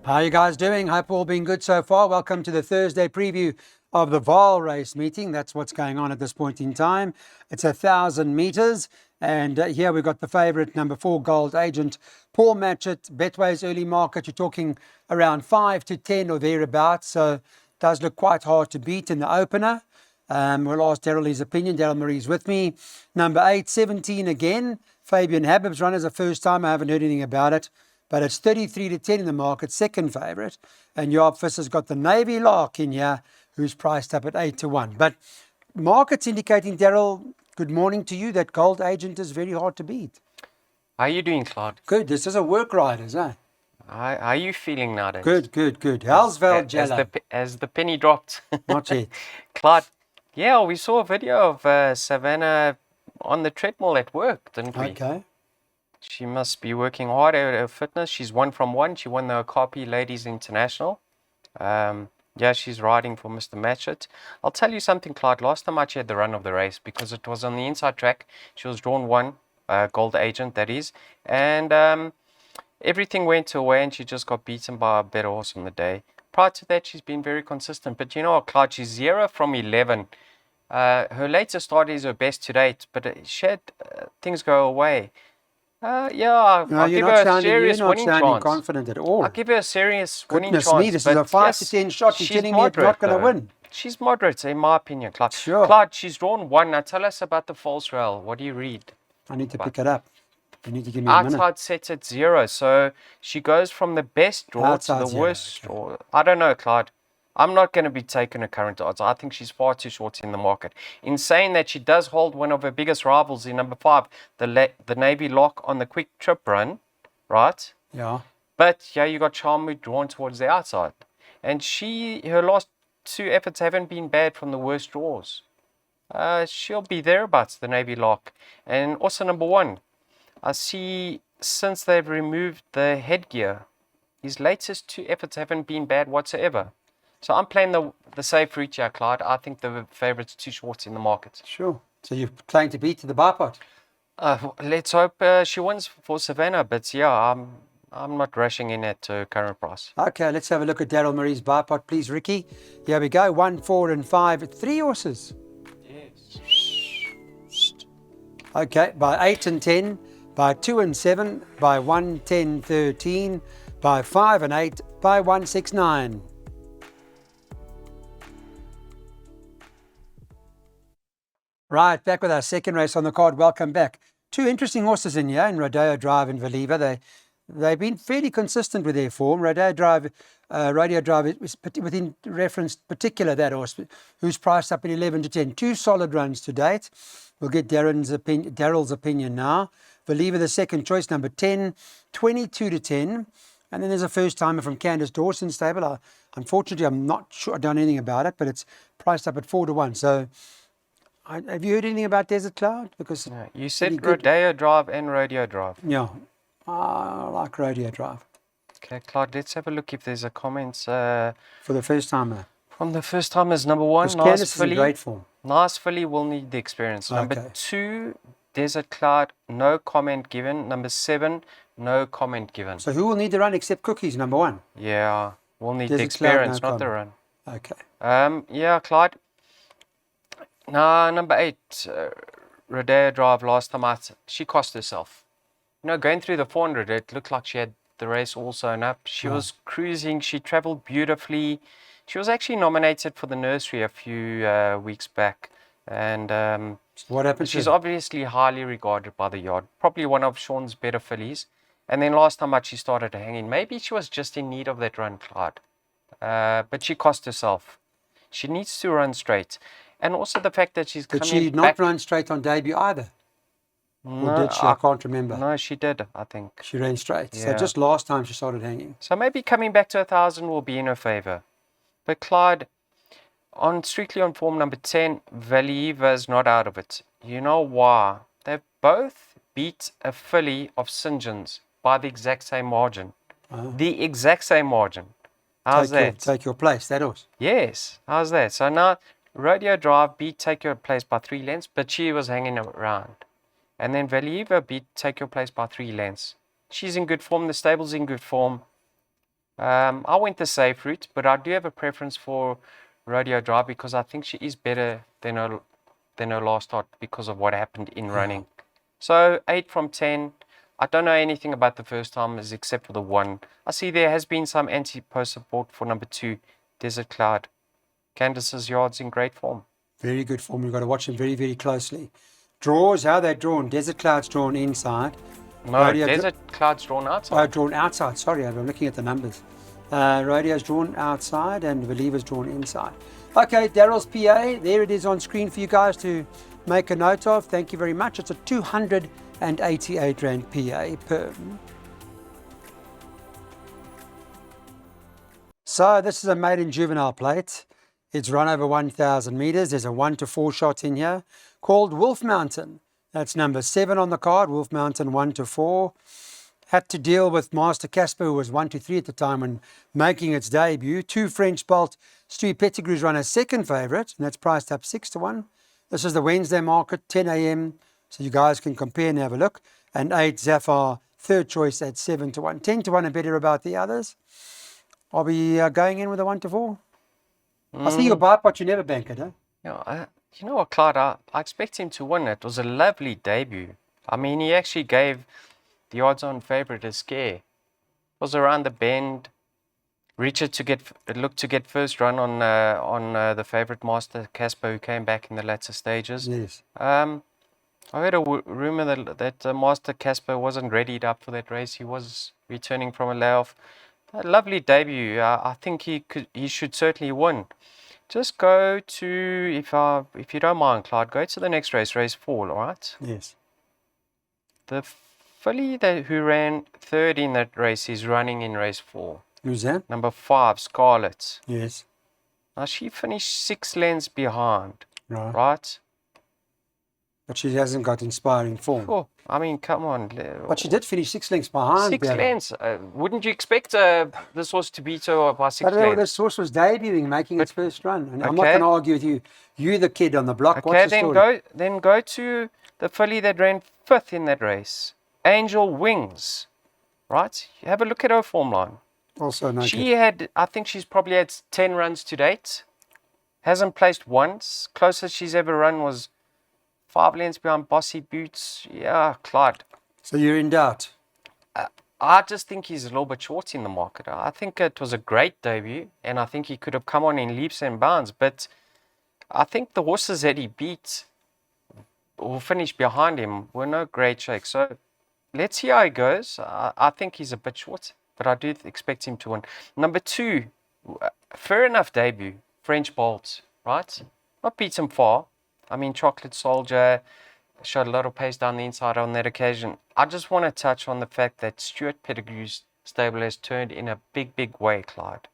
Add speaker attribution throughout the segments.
Speaker 1: How are you guys doing? Hope all been good so far. Welcome to the Thursday preview of the vaal race meeting. That's what's going on at this point in time. It's 1,000 meters. And here we've got the favourite, number 4, Gold Agent, Paul Matchett, Betway's early market. You're talking around 5 to 10 or thereabouts. So it does look quite hard to beat in the opener. We'll ask Daryl his opinion. Daryl Marie's with me. Number 8, 17 again. Fabian Habib's run as a first time. I haven't heard anything about it. But it's 33 to 10 in the market, second favourite. And Job Visser's got the Navy Lark in here, who's priced up at 8 to 1. But market's indicating, Daryl, good morning to you, that Gold Agent is very hard to beat.
Speaker 2: How are you doing, Claude?
Speaker 1: Good. This is a work riders, eh?
Speaker 2: How are you feeling nowadays?
Speaker 1: Good. How's Val Jella?
Speaker 2: As the penny dropped.
Speaker 1: Not yet.
Speaker 2: Claude, yeah, we saw a video of Savannah on the treadmill at work, didn't we?
Speaker 1: Okay.
Speaker 2: She must be working hard at her fitness. She's 1 from 1. She won the Okapi Ladies International. Yeah, she's riding for Mr. Matchett. I'll tell you something, Claude. Last time she had the run of the race because it was on the inside track. She was drawn 1, Gold Agent, that is. And everything went her way and she just got beaten by a better horse on the day. Prior to that, she's been very consistent. But you know what, Claude? She's 0 from 11. Her latest start is her best to date, but she had things go away. Yeah, I'll give her a serious winning chance. You're not
Speaker 1: confident at all.
Speaker 2: I'll give her a serious winning chance.
Speaker 1: Goodness me, this is a 5 to 10 shot. You're telling me it's not going to win.
Speaker 2: She's moderate, in my opinion, Claude.
Speaker 1: Sure.
Speaker 2: Claude, she's drawn 1. Now tell us about the false rail. What do you read?
Speaker 1: I need to pick it up. You need to give me a minute.
Speaker 2: Outside sets at 0, so she goes from the best draw to the worst draw. I don't know, Claude. I'm not going to be taking her current odds. I think she's far too short in the market. In saying that, she does hold one of her biggest rivals in number 5, the Navy Lock on the quick trip run, right?
Speaker 1: Yeah.
Speaker 2: But yeah, you got Charmu drawn towards the outside. And her last 2 efforts haven't been bad from the worst draws. She'll be thereabouts, the Navy Lock. And also number 1, I see since they've removed the headgear, his latest 2 efforts haven't been bad whatsoever. So I'm playing the safe route here, Clyde. I think the favourite's too short in the market.
Speaker 1: Sure. So you're playing to beat to the bar pot?
Speaker 2: Let's hope she wins for Savannah. But yeah, I'm not rushing in at current price.
Speaker 1: Okay, let's have a look at Daryl Marie's bar pot, please, Ricky. Here we go. 1, 4, and 5. 3 horses.
Speaker 2: Yes.
Speaker 1: Okay, by 8 and 10, by 2 and 7, by 1, 10, 13, by 5 and 8, by 1, 6, 9. Right, back with our second race on the card. Welcome back. 2 interesting horses in here, in Rodeo Drive and Valiva. They've been fairly consistent with their form. Rodeo Drive is within reference particular that horse, who's priced up at 11 to 10. 2 solid runs to date. We'll get Daryl's opinion now. Valiva, the second choice, number 10, 22 to 10. And then there's a first timer from Candice Dawson's stable. Unfortunately, I'm not sure I've done anything about it, but it's priced up at 4 to 1. So have you heard anything about Desert Cloud? Because
Speaker 2: you said Rodeo Drive and Rodeo Drive.
Speaker 1: Yeah, I like Rodeo Drive.
Speaker 2: Okay, Clyde, let's have a look if there's a comment.
Speaker 1: For the first timer.
Speaker 2: From the first timers, number 1,
Speaker 1: nice
Speaker 2: Candice
Speaker 1: filly. In great form.
Speaker 2: Nice filly will need the experience. Number 2, Desert Cloud, no comment given. Number 7, no comment given.
Speaker 1: So who will need the run except Cookies, number 1?
Speaker 2: Yeah, we'll need
Speaker 1: Desert
Speaker 2: the experience,
Speaker 1: Cloud, no
Speaker 2: not the run.
Speaker 1: Okay.
Speaker 2: Yeah, Clyde. Now, number 8, Rodeo Drive, last time she cost herself. You know, going through the 400, it looked like she had the race all sewn up. She was cruising. She travelled beautifully. She was actually nominated for the nursery a few weeks back. And
Speaker 1: what happened?
Speaker 2: She's obviously highly regarded by the yard. Probably one of Sean's better fillies. And then last time out, she started to hang in. Maybe she was just in need of that run, Clyde. But she cost herself. She needs to run straight. And also the fact that she's coming back.
Speaker 1: Did she not run straight on debut either?
Speaker 2: No,
Speaker 1: or did she? I can't remember.
Speaker 2: No, she did, I think.
Speaker 1: She ran straight.
Speaker 2: Yeah.
Speaker 1: So just last time she started hanging.
Speaker 2: So maybe coming back to 1,000 will be in her favour. But Clyde, strictly on form number 10, Valiva's not out of it. You know why? They've both beat a filly of St. John's by the exact same margin. The exact same margin. How's that?
Speaker 1: Take your place, that horse.
Speaker 2: Yes. How's that? So now Rodeo Drive beat Take Your Place by 3 lengths, but she was hanging around. And then Valiva beat Take Your Place by 3 lengths. She's in good form. The stable's in good form. I went the safe route, but I do have a preference for Rodeo Drive because I think she is better than her last start because of what happened in running. So 8 from 10. I don't know anything about the first timers except for the one. I see there has been some anti-post support for number 2, Desert Cloud. Candace's yards in great form.
Speaker 1: Very good form. You've got to watch them very, very closely. Draws, how they're drawn. Desert Cloud's drawn inside.
Speaker 2: No, Desert Cloud's drawn outside.
Speaker 1: Drawn outside. Sorry, I'm looking at the numbers. Rodeo's drawn outside and Believer's drawn inside. Okay, Daryl's PA. There it is on screen for you guys to make a note of. Thank you very much. It's a 288 Rand PA per. So this is a maiden juvenile plate. It's run over 1,000 meters. There's a 1 to 4 shot in here called Wolf Mountain. That's number 7 on the card. Wolf Mountain 1 to 4. Had to deal with Master Casper, who was 1 to 3 at the time when making its debut. 2 French Bolt, Stewie Pettigrew's run as second favourite, and that's priced up 6 to 1. This is the Wednesday market, 10 a.m. So you guys can compare and have a look. And 8 Zafar, third choice at 7 to 1. 10 to 1 and better about the others. Are we going in with a 1 to 4? I see your buy pot, you never bank it, huh?
Speaker 2: Yeah, you know what, Clyde? I expect him to win. It was a lovely debut. I mean, he actually gave the odds-on favourite a scare. It was around the bend. Richard looked to get first run on the favourite Master Casper, who came back in the latter stages.
Speaker 1: Yes.
Speaker 2: I heard a rumour that Master Casper wasn't readied up for that race. He was returning from a layoff. A lovely debut. I think he should certainly win. Just go to, if you don't mind, Clyde, go to the next race, race 4, all right?
Speaker 1: Yes.
Speaker 2: The filly who ran third in that race is running in race 4.
Speaker 1: Who's that?
Speaker 2: Number 5, Scarlet.
Speaker 1: Yes.
Speaker 2: Now, she finished 6 lengths behind,
Speaker 1: Right.
Speaker 2: right?
Speaker 1: But she hasn't got inspiring form.
Speaker 2: Oh, I mean, come on.
Speaker 1: But she did finish 6 lengths behind.
Speaker 2: 6
Speaker 1: Darryl.
Speaker 2: lengths. Wouldn't you expect this horse to beat her by 6 lengths?
Speaker 1: This horse was debuting, making its first run. And I'm not
Speaker 2: Okay.
Speaker 1: going to argue with you. You're the kid on the block.
Speaker 2: Okay,
Speaker 1: What's the story?
Speaker 2: then go to the filly that ran 5th in that race, Angel Wings, right? Have a look at her form line.
Speaker 1: Also no
Speaker 2: She
Speaker 1: kid.
Speaker 2: had, I think she's probably had 10 runs to date. Hasn't placed once. Closest she's ever run was 5 lengths behind Bossy Boots. Yeah, Clyde.
Speaker 1: So you're in doubt.
Speaker 2: I just think he's a little bit short in the market. I think it was a great debut, and I think he could have come on in leaps and bounds. But I think the horses that he beat or finished behind him were no great shakes. So let's see how he goes. I think he's a bit short, but I do expect him to win. Number 2, fair enough debut, French Bolt, right? Not beat him far. I mean, Chocolate Soldier showed a lot of pace down the inside on that occasion. I just want to touch on the fact that Stuart Pettigrew's stable has turned in a big, big way, Clyde.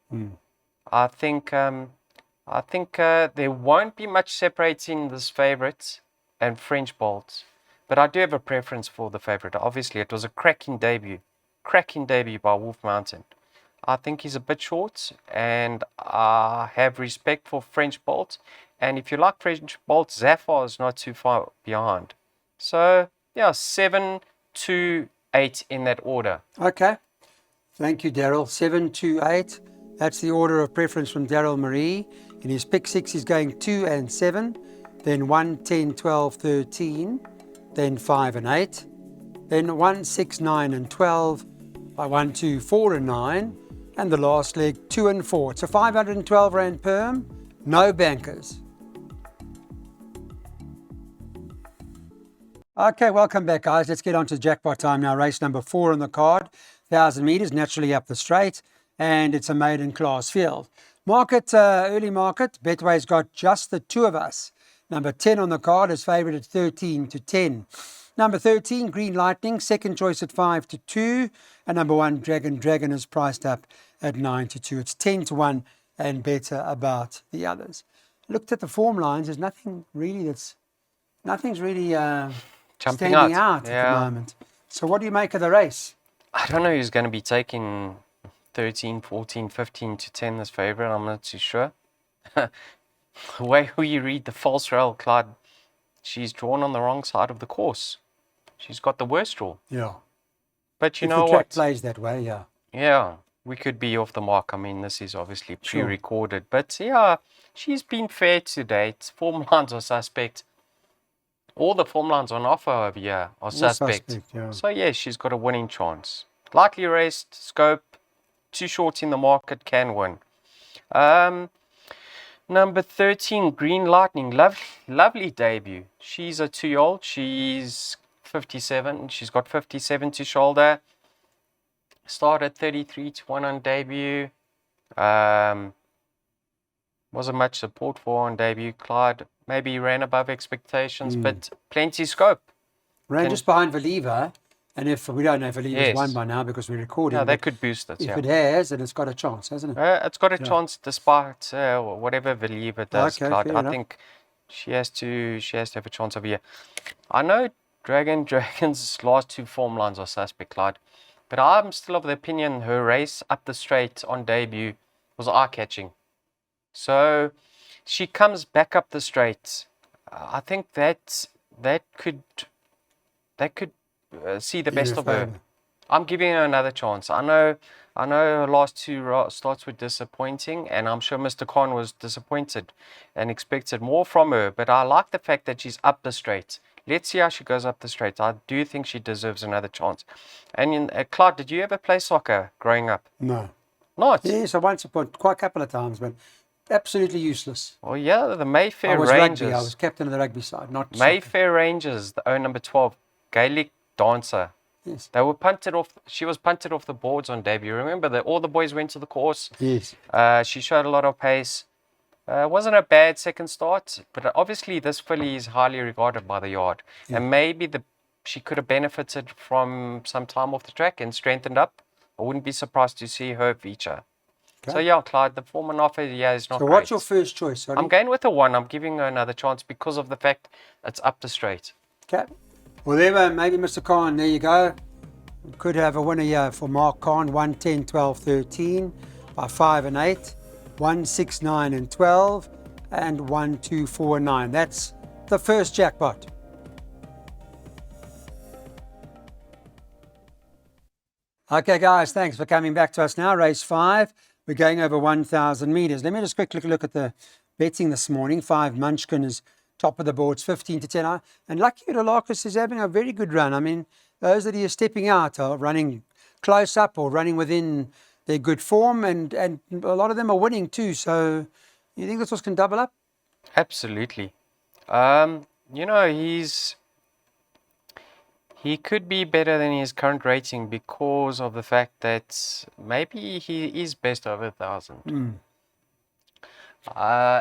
Speaker 2: I think there won't be much separating this favourite and French Bolt, but I do have a preference for the favourite. Obviously, it was a cracking debut by Wolf Mountain. I think he's a bit short, and I have respect for French Bolt. And if you like French Bolt, Zafar is not too far behind. So, yeah, 7, 2, 8 in that order.
Speaker 1: Okay. Thank you, Daryl. 7, 2, 8. That's the order of preference from Daryl Marie. In his pick 6, he's going 2 and 7, then 1, 10, 12, 13, then 5 and 8, then 1, 6, 9 and 12, by 1, 2, 4 and 9, and the last leg 2 and 4. It's a 512 Rand perm, no bankers. Okay, welcome back, guys. Let's get on to jackpot time now. Race number 4 on the card, 1,000 metres, naturally up the straight, and it's a maiden class field. Market, early market, Betway's got just the 2 of us. Number 10 on the card is favoured at 13 to 10. Number 13, Green Lightning, second choice at 5 to 2. And number 1, Dragon is priced up at 9 to 2. It's 10 to 1 and better about the others. Looked at the form lines, there's nothing's really
Speaker 2: Jumping
Speaker 1: standing
Speaker 2: out.
Speaker 1: out at the moment. So what do you make of the race?
Speaker 2: I don't know who's going to be taking 13, 14, 15 to 10 this favourite. I'm not too sure. The way you read the false rail, Clyde, she's drawn on the wrong side of the course. She's got the worst draw.
Speaker 1: Yeah.
Speaker 2: But you
Speaker 1: If
Speaker 2: know
Speaker 1: the track
Speaker 2: what?
Speaker 1: plays that way, yeah.
Speaker 2: Yeah. we could be off the mark. I mean, this is obviously pre-recorded, but yeah, she's been fair to date. Form lines are suspect. All the form lines on offer over here are suspect.
Speaker 1: Yeah.
Speaker 2: So yeah, she's got a winning chance. Lightly raced, scope, too short in the market, can win. Number 13, Green Lightning. Lovely debut. She's a 2-year-old. She's 57. She's got 57 to shoulder. Started 33 to 1 on debut. Wasn't much support for on debut. Clyde maybe ran above expectations, but plenty scope.
Speaker 1: Ran just behind Valiva. And if we don't know if Valiva's won by now because we're recording.
Speaker 2: Yeah, they could boost it.
Speaker 1: If it has, then it's got a chance, hasn't it?
Speaker 2: It's got a chance despite whatever Valiva does, Clyde. I think she has to have a chance over here. I know Dragon's last 2 form lines are suspect, Clyde, but I'm still of the opinion her race up the straight on debut was eye-catching. So she comes back up the straight. I think that could see the best of her. I'm giving her another chance. I know her last 2 starts were disappointing, and I'm sure Mr. Khan was disappointed and expected more from her, but I like the fact that she's up the straight. Let's see how she goes up the straight. I do think she deserves another chance. And Clyde, did you ever play soccer growing up?
Speaker 1: No.
Speaker 2: Not?
Speaker 1: Yes, I once upon quite a couple of times, but absolutely useless.
Speaker 2: Well, yeah, the Mayfair Rangers.
Speaker 1: Rugby. I was captain of the rugby side, not
Speaker 2: Mayfair
Speaker 1: soccer.
Speaker 2: Rangers, the number 12, Gaelic dancer.
Speaker 1: Yes.
Speaker 2: They were punted off. She was punted off the boards on debut. Remember that all the boys went to the course.
Speaker 1: Yes.
Speaker 2: She showed a lot of pace. Wasn't a bad second start, but obviously this filly is highly regarded by the yard, and maybe she could have benefited from some time off the track and strengthened up. I wouldn't be surprised to see her feature. Okay. So yeah, Clyde, the form and offer, is not great.
Speaker 1: So what's your first choice? Sorry?
Speaker 2: I'm going with a 1. I'm giving her another chance because of the fact it's up the straight.
Speaker 1: Okay. Well, there, maybe Mr. Khan, there you go. We could have a winner here for Mark Khan, 1, 10, 12, 13 by 5 and 8, 1, 6, 9 and 12, and 1, 2, 4 and 9. That's the first jackpot. Okay, guys, thanks for coming back to us now. Race 5. We're going over 1,000 meters. Let me just quickly look at the betting this morning. 5 Munchkin is top of the boards, 15 to 10. And Lucky Utalakis is having a very good run. I mean, those that he is stepping out are running close up or running within their good form, and a lot of them are winning too. So you think this horse can double up?
Speaker 2: Absolutely. He could be better than his current rating because of the fact that maybe he is best over 1,000.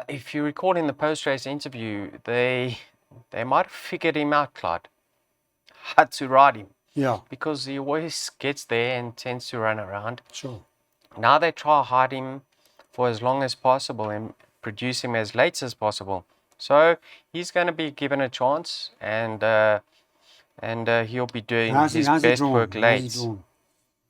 Speaker 2: If you recall in the post-race interview, they might have figured him out, Clyde, how to ride him.
Speaker 1: Yeah.
Speaker 2: Because he always gets there and tends to run around.
Speaker 1: Sure.
Speaker 2: Now they try to hide him for as long as possible and produce him as late as possible. So he's going to be given a chance, and he'll be doing his best work late.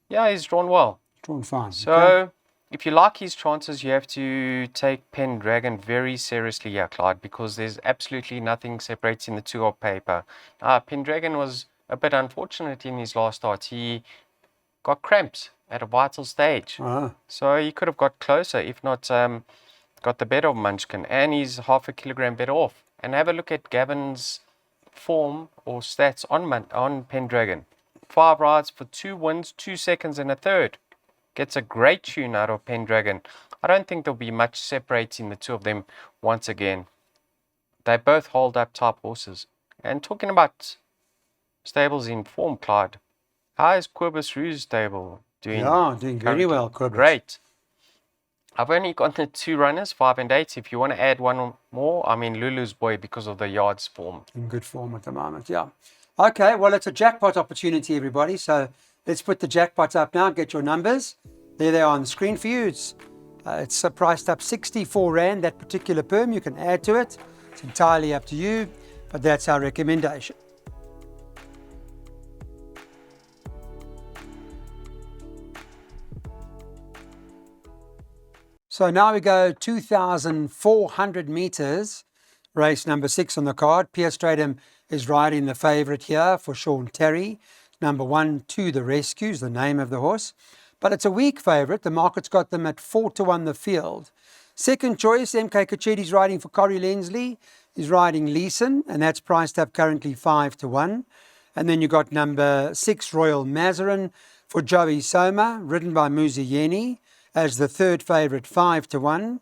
Speaker 2: Yeah, he's drawn well.
Speaker 1: Drawn fine.
Speaker 2: So if you like his chances, you have to take Pendragon very seriously here, Clyde, because there's absolutely nothing separating the two of paper. Pendragon was a bit unfortunate in his last start. He got cramps at a vital stage. So he could have got closer, if not got the better of Munchkin, and he's half a kilogram better off. And have a look at Gavin's form or stats on Pendragon. 5 rides for 2 wins, 2 seconds and a third. Gets a great tune out of Pendragon. I don't think there'll be much separating the two of them once again. They both hold up top horses. And talking about stables in form, Clyde, how is Quibus Rouge stable doing?
Speaker 1: Yeah, doing very well, Quibus.
Speaker 2: Great. I've only got the 2 runners, 5 and 8. If you want to add one more, I mean Lulu's Boy because of the yards form.
Speaker 1: In good form at the moment, yeah. Okay, well, it's a jackpot opportunity, everybody. So let's put the jackpots up now. Get your numbers. There they are on the screen for you. It's priced up 64 Rand, that particular perm. You can add to it. It's entirely up to you, but that's our recommendation. So now we go 2,400 meters, race number 6 on the card. Pierre Stratum is riding the favourite here for Sean Terry. Number 1, To the Rescue is the name of the horse. but it's a weak favourite. The market's got them at 4-1 the field. Second choice, MK Kachidi's riding for Corey Lensley. He's riding Leeson, and that's priced up currently 5-1. And then you got number 6, Royal Mazarin for Joey Soma, ridden by Muziyeni, as the third favourite, 5-1.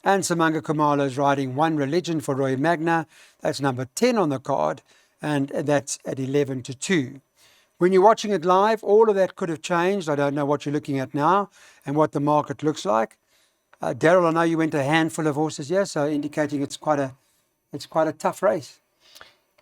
Speaker 1: And Samanga Kumalo's riding One Religion for Roy Magna. That's number 10 on the card, and that's at 11-2. When you're watching it live, all of that could have changed. I don't know what you're looking at now and what the market looks like. Daryl, I know you went a handful of horses here, so indicating it's quite a tough race.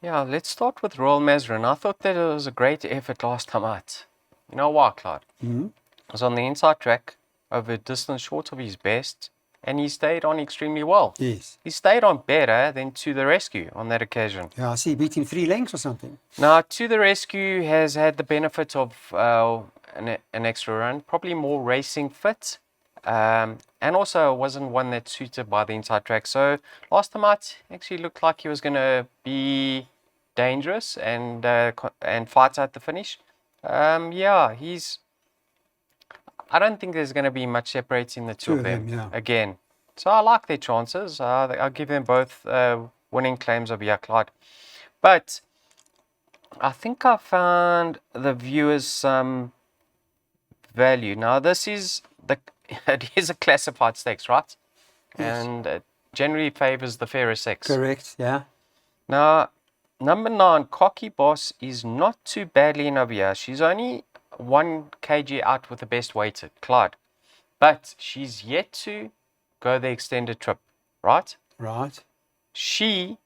Speaker 2: Yeah, let's start with Royal Mazarin. I thought that it was a great effort last time out. You know why, Clyde?
Speaker 1: Mm-hmm.
Speaker 2: It was on the inside track over a distance short of his best, and he stayed on extremely well.
Speaker 1: Yes.
Speaker 2: He stayed on better than To the Rescue on that occasion.
Speaker 1: Yeah, I see. Beat him 3 lengths or something.
Speaker 2: Now, To the Rescue has had the benefit of an extra run, probably more racing fit, and also wasn't one that's suited by the inside track. So last time out, actually looked like he was going to be dangerous and fight out the finish. Yeah, I don't think there's going to be much separating the two of them
Speaker 1: yeah.
Speaker 2: again. So I like their chances. I'll give them both winning claims over Clyde. But I think I found the viewers some value. Now, it is a classified stakes, right?
Speaker 1: Yes.
Speaker 2: And it generally favors the fairer sex.
Speaker 1: Correct, yeah.
Speaker 2: Now, number 9, Cocky Boss, is not too badly in over here. She's only 1 kg out with the best weighted, Clyde. But she's yet to go the extended trip, right?
Speaker 1: Right.
Speaker 2: She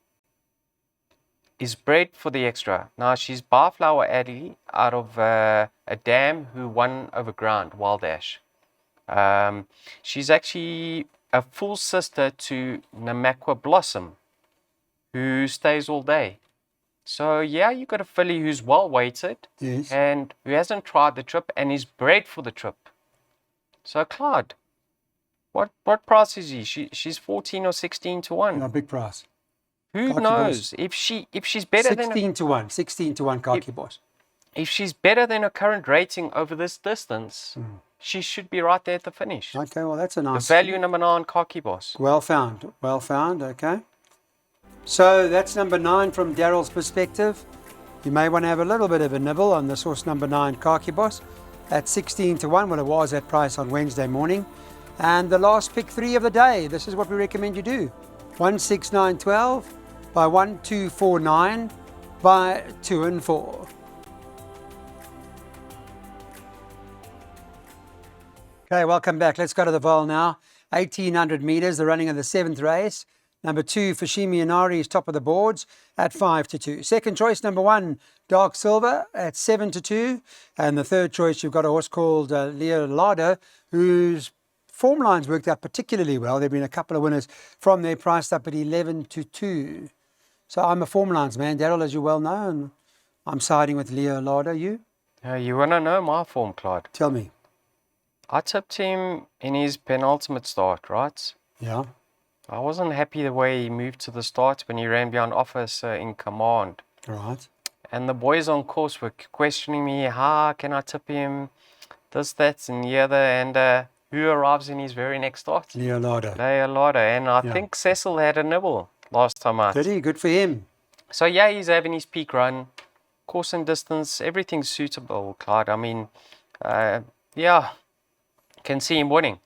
Speaker 2: is bred for the extra. Now, she's Barflower Addy out of a dam who won over ground, Wild Ash. She's actually a full sister to Namakwa Blossom, who stays all day. So, yeah, you got a filly who's well weighted,
Speaker 1: Yes.
Speaker 2: and who hasn't tried the trip and is bred for the trip. So, Clyde, what price is he? She's 14 or 16-1.
Speaker 1: No, big price.
Speaker 2: Who
Speaker 1: Khaki
Speaker 2: knows? If she's better
Speaker 1: 16-1. 16-1 Khaki Boss.
Speaker 2: if she's better than her current rating over this distance, she should be right there at the finish.
Speaker 1: Okay, well, that's a
Speaker 2: The
Speaker 1: nice...
Speaker 2: value number 9, Khaki Boss.
Speaker 1: Well found, okay. So that's number 9 from Daryl's perspective. You may want to have a little bit of a nibble on this horse number 9, Khaki Boss, at 16-1. Well, it was at price on Wednesday morning. And the last pick 3 of the day, this is what we recommend you do. 1, 6, 9, 12, by 1, 2, 4, 9, by 2 and 4. Okay, welcome back. Let's go to the vaal now. 1,800 metres, the running of the 7th race. Number 2, Fushimi Inari is top of the boards at 5-2. Second choice, number 1, Dark Silver at 7-2. And the third choice, you've got a horse called Leonardo, whose form lines worked out particularly well. There have been a couple of winners from there, priced up at 11-2. So I'm a form lines man, Daryl, as you well know, and I'm siding with Leonardo. You?
Speaker 2: You want to know my form, Clyde?
Speaker 1: Tell me.
Speaker 2: I tipped him in his penultimate start, right?
Speaker 1: Yeah.
Speaker 2: I wasn't happy the way he moved to the start when he ran beyond officer in command.
Speaker 1: Right.
Speaker 2: And the boys on course were questioning me, how can I tip him, this, that, and the other, and who arrives in his very next start?
Speaker 1: Leonardo.
Speaker 2: And I think Cecil had a nibble last time out.
Speaker 1: Did he? Good for him.
Speaker 2: So, yeah, he's having his peak run. Course and distance, everything's suitable, Clyde. I mean, yeah, can see him winning.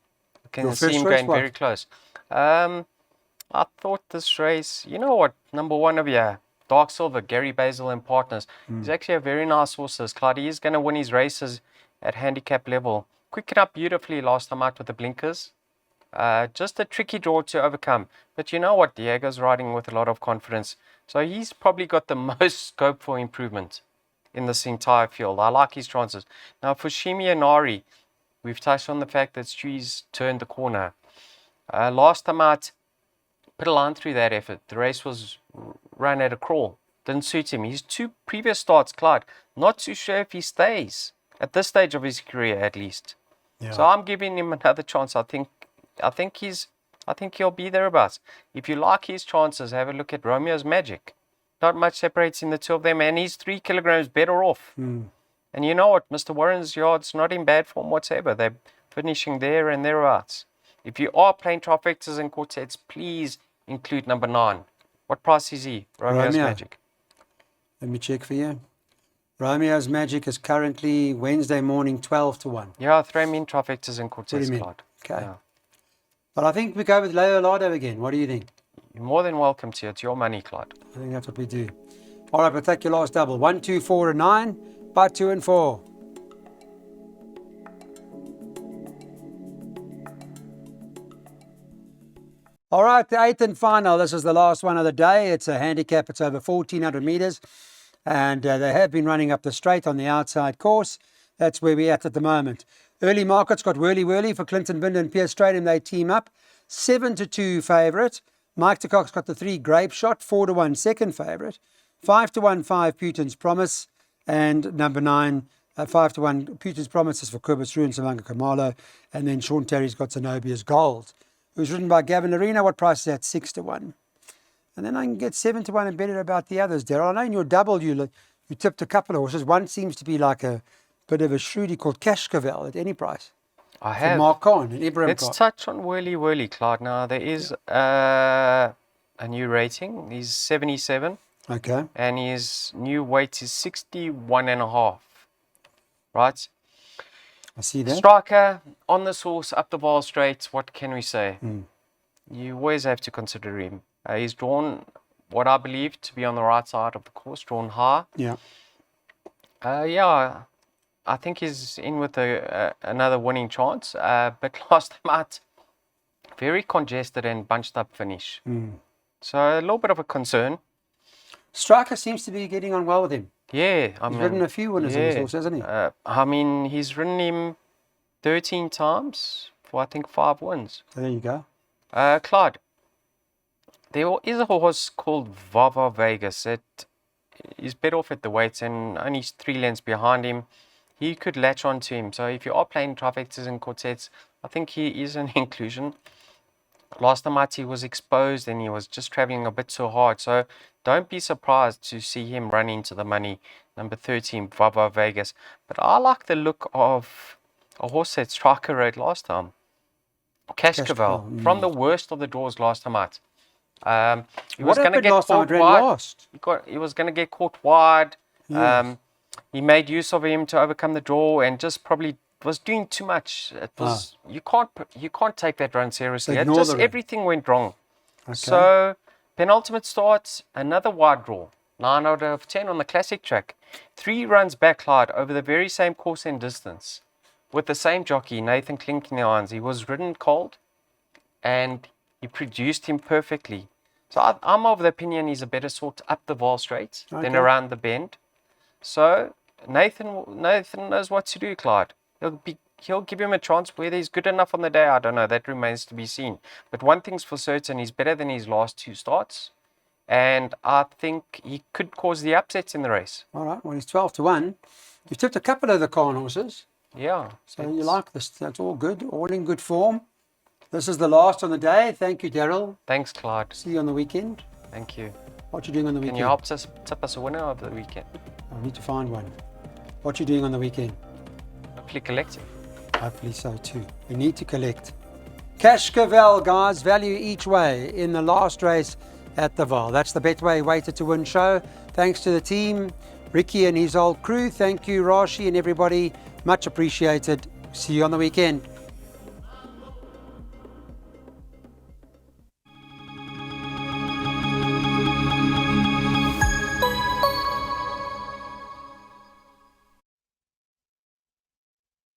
Speaker 2: Can see him going very close. I thought this race, you know what, number 1 of here, Dark Silver, Gary Basil and Partners. He's actually a very nice horse, this Clyde. He's going to win his races at handicap level. Quickened up beautifully last time out with the blinkers. Just a tricky draw to overcome. But you know what, Diego's riding with a lot of confidence. So he's probably got the most scope for improvement in this entire field. I like his chances. Now, for Fushimi Inari, we've touched on the fact that Stewie's turned the corner. Last time out, put a line through that effort. The race was run at a crawl. Didn't suit him. His 2 previous starts, Clyde, not too sure if he stays at this stage of his career, at least. Yeah. So I'm giving him another chance. I think he'll be thereabouts. If you like his chances, have a look at Romeo's Magic. Not much separating the two of them, and he's 3 kilograms better off And you know what? Mr. Warren's yard's not in bad form whatsoever. They're finishing there and thereabouts. If you are playing trifectas and quartets, please include number 9. What price is he? Romeo's
Speaker 1: Romeo.
Speaker 2: Magic.
Speaker 1: Let me check for you. Romeo's Magic is currently Wednesday morning 12 to 1.
Speaker 2: Yeah, throw him in trifectas and
Speaker 1: What do you
Speaker 2: quartets,
Speaker 1: mean?
Speaker 2: Clyde.
Speaker 1: Okay.
Speaker 2: Yeah.
Speaker 1: But I think we go with Leo Lardo again. What do you think?
Speaker 2: You're more than welcome to. It's your money, Clyde.
Speaker 1: I think that's what we do. All right, we'll take your last double. 1, 2, 4, and 9. By 2 and 4. All right, the 8th and final. This is the last one of the day. It's a handicap. It's over 1,400 meters. And they have been running up the straight on the outside course. That's where we're at the moment. Early markets got whirly for Clinton Binder and Pierce Stradham. They team up. 7-2 favourite. Mike de Kock's got the 3 Grape Shot. 4-1 second favourite. 5-1 5 Putin's Promise. And number 9, 5-1 Putin's Promise is for Kobus Roo and Savanga Kamalo. And then Sean Terry's got Zenobia's Gold, who's ridden by Gavin Arena. What price is that? 6-1. And then I can get 7-1 and better about the others, Daryl. I know in your double you tipped a couple of horses. One seems to be like a bit of a shrewdie called Cashcavel at any price.
Speaker 2: I
Speaker 1: For
Speaker 2: have.
Speaker 1: Mark Kahn and Ibrahim
Speaker 2: Let's
Speaker 1: Kahn.
Speaker 2: touch on Whirly, Clyde. Now, there is a new rating. He's 77.
Speaker 1: Okay.
Speaker 2: And his new weight is 61.5. Right?
Speaker 1: I see that.
Speaker 2: Striker, on the source, up the Vaal straight. What can we say?
Speaker 1: Mm.
Speaker 2: You always have to consider him. He's drawn what I believe to be on the right side of the course, drawn high.
Speaker 1: Yeah.
Speaker 2: Yeah, I think he's in with another winning chance. But last time out, very congested and bunched up finish.
Speaker 1: Mm.
Speaker 2: So a little bit of a concern.
Speaker 1: Striker seems to be getting on well with him.
Speaker 2: Yeah, I
Speaker 1: He's
Speaker 2: mean,
Speaker 1: ridden a few winners in his horse, hasn't he?
Speaker 2: I mean, he's ridden him 13 times for I think 5 wins.
Speaker 1: So there you go.
Speaker 2: Clyde, there is a horse called Vava Vegas that is better off at the weights and only 3 lengths behind him. He could latch on to him. So if you are playing trifectas and quartets, I think he is an inclusion. Last time out he was exposed and he was just travelling a bit too hard. So don't be surprised to see him run into the money. Number 13, Vava Vegas. But I like the look of a horse that Striker rode last time. Cashcavel, from the worst of the draws last time out. He was going to get caught wide. He was going to get caught wide.
Speaker 1: Yes.
Speaker 2: He made use of him to overcome the draw and just probably was doing too much. It was you can't take that run seriously. Everything went wrong.
Speaker 1: Okay.
Speaker 2: So penultimate starts, another wide draw. 9 out of 10 on the classic track. 3 runs back, Clyde, over the very same course and distance. With the same jockey, Nathan Klinkenhans. He was ridden cold and he produced him perfectly. So I'm of the opinion he's a better sort up the Vaal straight than around the bend. So Nathan knows what to do, Clyde. He'll give him a chance. Whether he's good enough on the day, I don't know. That remains to be seen. But one thing's for certain, he's better than his last 2 starts. And I think he could cause the upsets in the race.
Speaker 1: All right. Well, he's 12-1. You've tipped a couple of the Kahn horses.
Speaker 2: Yeah.
Speaker 1: So you like this. That's all good. All in good form. This is the last on the day. Thank you, Daryl.
Speaker 2: Thanks, Clyde.
Speaker 1: See you on the weekend.
Speaker 2: Thank you.
Speaker 1: What you doing on the weekend?
Speaker 2: Can you help us tip us a winner of the weekend?
Speaker 1: I need to find one. What you doing on the weekend?
Speaker 2: Hopefully collecting.
Speaker 1: Hopefully so too. We need to collect. Cashcavel, guys. Value each way in the last race at the Vaal. That's the Betway Weighted to Win show. Thanks to the team, Ricky and his old crew. Thank you, Rashi and everybody. Much appreciated. See you on the weekend.